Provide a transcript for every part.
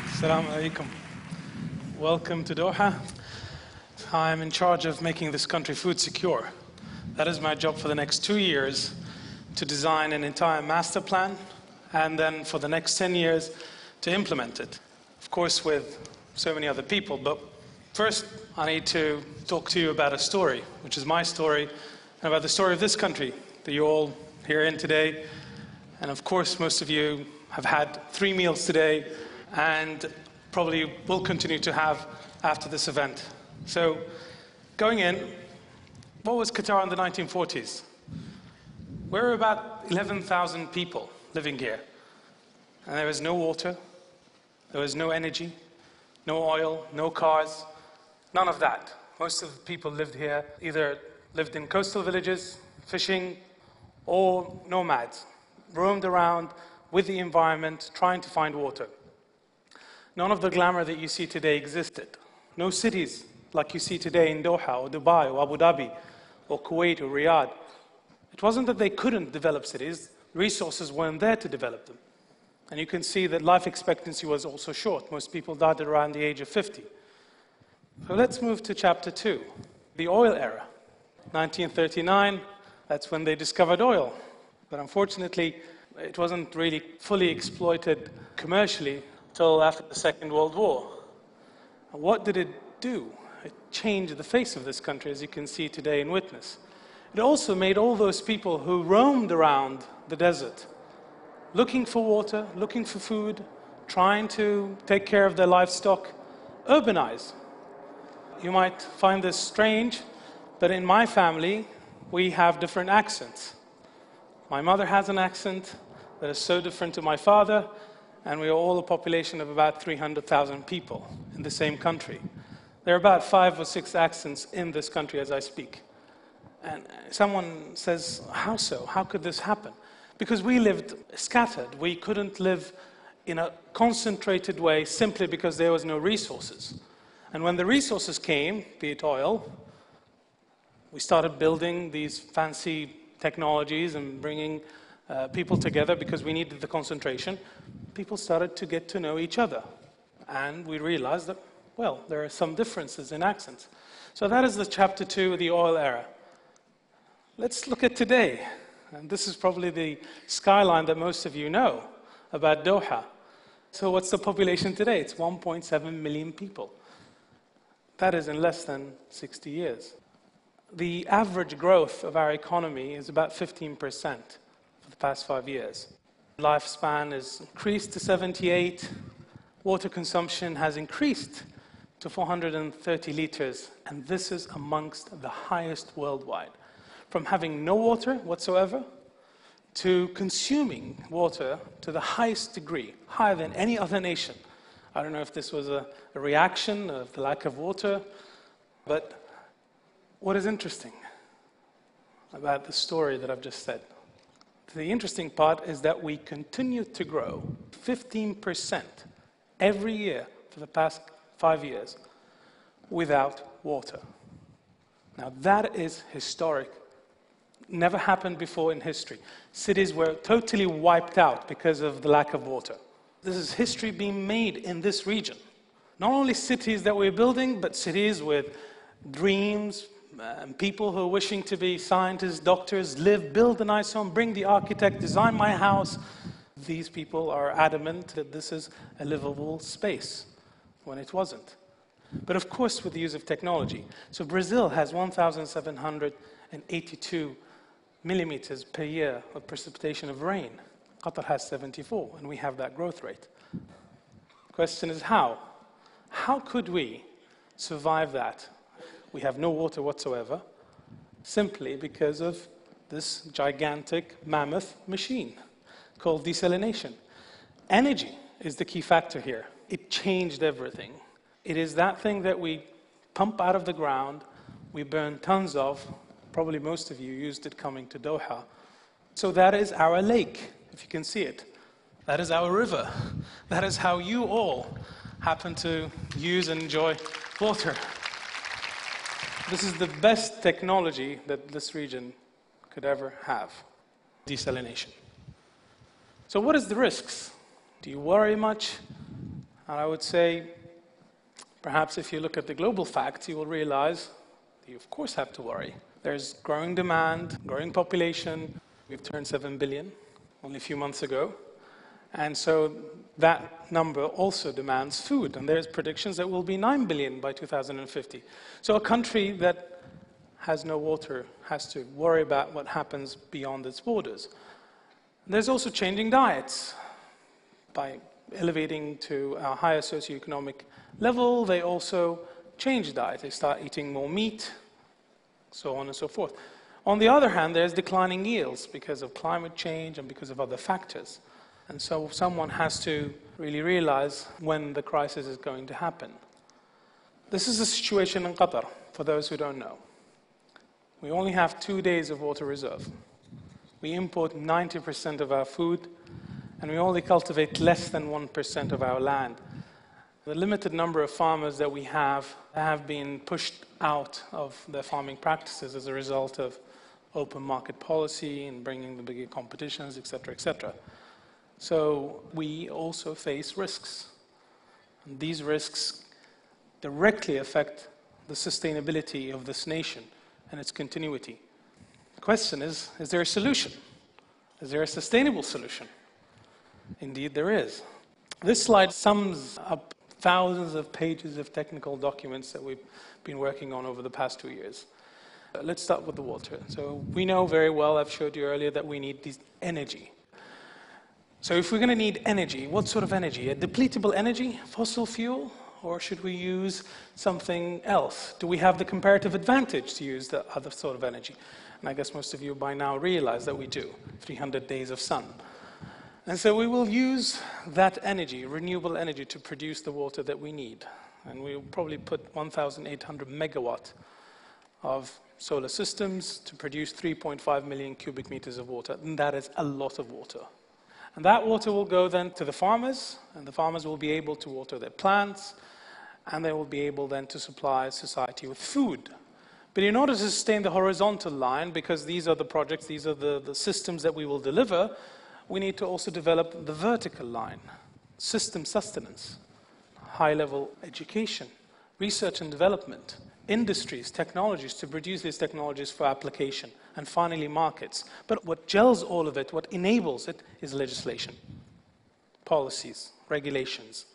Assalamu alaikum. Welcome to Doha. I'm in charge of making this country food secure. That is my job for the next 2 years, to design an entire master plan, and then for the next 10 years to implement it. Of course, with so many other people, but first I need to talk to you about a story, which is my story, and about the story of this country that you're all here in today. And of course, most of you have had 3 meals today, and probably will continue to have after this event. So, going in, what was Qatar in the 1940s? There were about 11,000 people living here. And there was no water, there was no energy, no oil, no cars, none of that. Most of the people lived here, either lived in coastal villages, fishing, or nomads, roamed around with the environment, trying to find water. None of the glamour that you see today existed. No cities like you see today in Doha, or Dubai, or Abu Dhabi, or Kuwait, or Riyadh. It wasn't that they couldn't develop cities, resources weren't there to develop them. And you can see that life expectancy was also short. Most people died at around the age of 50. So let's move to chapter 2, the oil era. 1939, that's when they discovered oil. But unfortunately, it wasn't really fully exploited commercially until after the Second World War. And what did it do? It changed the face of this country, as you can see today and witness. It also made all those people who roamed around the desert, looking for water, looking for food, trying to take care of their livestock, urbanize. You might find this strange, but in my family, we have different accents. My mother has an accent that is so different to my father, and we are all a population of about 300,000 people in the same country. There are about 5 or 6 accents in this country as I speak. And someone says, how so? How could this happen? Because we lived scattered. We couldn't live in a concentrated way simply because there was no resources. And when the resources came, be it oil, we started building these fancy technologies and bringing people together because we needed the concentration. People started to get to know each other. And we realized that, well, there are some differences in accents. So that is the chapter 2 of the oil era. Let's look at today. And this is probably the skyline that most of you know about Doha. So what's the population today? It's 1.7 million people. That is in less than 60 years. The average growth of our economy is about 15% for the past 5 years. Lifespan is increased to 78. Water consumption has increased to 430 liters, and this is amongst the highest worldwide. From having no water whatsoever to consuming water to the highest degree, higher than any other nation. I don't know if this was a reaction of the lack of water, but what is interesting about the story that I've just said? The interesting part is that we continue to grow 15% every year for the past 5 years without water. Now that is historic. Never happened before in history. Cities were totally wiped out because of the lack of water. This is history being made in this region. Not only cities that we're building, but cities with dreams, and people who are wishing to be scientists, doctors, build a nice home, bring the architect, design my house. These people are adamant that this is a livable space, when it wasn't. But of course, with the use of technology. So Brazil has 1,782 millimeters per year of precipitation of rain. Qatar has 74, and we have that growth rate. The question is how? How could we survive that? We have no water whatsoever, simply because of this gigantic mammoth machine called desalination. Energy is the key factor here. It changed everything. It is that thing that we pump out of the ground, we burn tons of. Probably most of you used it coming to Doha. So that is our lake, if you can see it. That is our river. That is how you all happen to use and enjoy water. This is the best technology that this region could ever have, desalination. So what is the risks? Do you worry much? And I would say, perhaps if you look at the global facts, you will realize that you of course have to worry. There's growing demand, growing population. We've turned 7 billion only a few months ago. And so that number also demands food. And there's predictions that will be 9 billion by 2050. So a country that has no water has to worry about what happens beyond its borders. There's also changing diets. By elevating to a higher socioeconomic level, they also change diet. They start eating more meat, so on and so forth. On the other hand, there's declining yields because of climate change and because of other factors. And so someone has to really realize when the crisis is going to happen. This is the situation in Qatar, for those who don't know. We only have 2 days of water reserve. We import 90% of our food, and we only cultivate less than 1% of our land. The limited number of farmers that we have been pushed out of their farming practices as a result of open market policy and bringing the bigger competitions, etc., etc. So we also face risks. And these risks directly affect the sustainability of this nation and its continuity. The question is there a solution? Is there a sustainable solution? Indeed, there is. This slide sums up thousands of pages of technical documents that we've been working on over the past 2 years. Let's start with the water. So we know very well, I've showed you earlier, that we need this energy. So if we're going to need energy, what sort of energy? A depletable energy, fossil fuel? Or should we use something else? Do we have the comparative advantage to use the other sort of energy? And I guess most of you by now realize that we do. 300 days of sun. And so we will use that energy, renewable energy, to produce the water that we need. And we'll probably put 1,800 megawatt of solar systems to produce 3.5 million cubic meters of water. And that is a lot of water. And that water will go then to the farmers, and the farmers will be able to water their plants, and they will be able then to supply society with food. But in order to sustain the horizontal line, because these are the projects, these are the systems that we will deliver, we need to also develop the vertical line, system sustenance, high-level education, research and development, industries, technologies to produce these technologies for application, and finally markets. But what gels all of it, what enables it, is legislation, policies, regulations.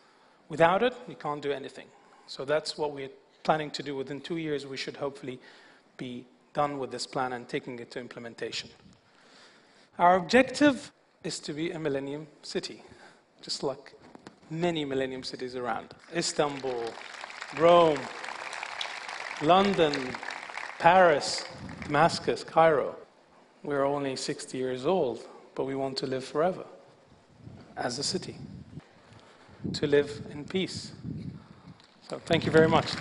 Without it, we can't do anything. So that's what we're planning to do. Within 2 years, we should hopefully be done with this plan and taking it to implementation. Our objective is to be a millennium city, just like many millennium cities around. Istanbul, Rome, London, Paris, Damascus, Cairo. We're only 60 years old, but we want to live forever as a city, to live in peace. So thank you very much.